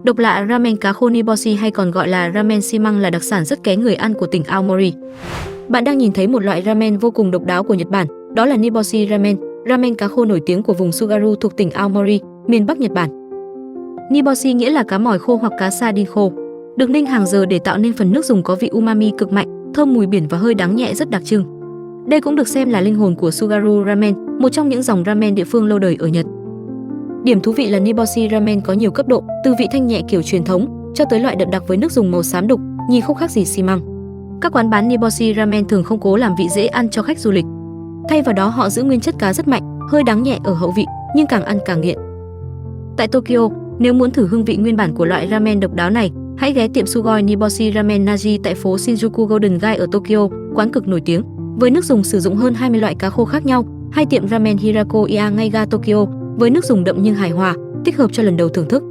Độc lạ ramen cá khô Niboshi hay còn gọi là ramen xi măng là đặc sản rất kén người ăn của tỉnh Aomori. Bạn đang nhìn thấy một loại ramen vô cùng độc đáo của Nhật Bản, đó là Niboshi ramen, ramen cá khô nổi tiếng của vùng Tsugaru thuộc tỉnh Aomori, miền Bắc Nhật Bản. Niboshi nghĩa là cá mòi khô hoặc cá sardine khô, được ninh hàng giờ để tạo nên phần nước dùng có vị umami cực mạnh, thơm mùi biển và hơi đắng nhẹ rất đặc trưng. Đây cũng được xem là linh hồn của Tsugaru Ramen, một trong những dòng ramen địa phương lâu đời ở Nhật. Điểm thú vị là Niboshi ramen có nhiều cấp độ, từ vị thanh nhẹ kiểu truyền thống cho tới loại đậm đặc với nước dùng màu xám đục, nhìn không khác gì xi măng. Các quán bán Niboshi ramen thường không cố làm vị dễ ăn cho khách du lịch. Thay vào đó họ giữ nguyên chất cá rất mạnh, hơi đắng nhẹ ở hậu vị, nhưng càng ăn càng nghiện. Tại Tokyo, nếu muốn thử hương vị nguyên bản của loại ramen độc đáo này, hãy ghé tiệm Sugoi Niboshi Ramen Naji tại phố Shinjuku Golden Gai ở Tokyo, quán cực nổi tiếng với nước dùng sử dụng hơn 20 loại cá khô khác nhau, hay tiệm ramen Hirako Iya ngay ga Tokyo với nước dùng đậm nhưng hài hòa, thích hợp cho lần đầu thưởng thức.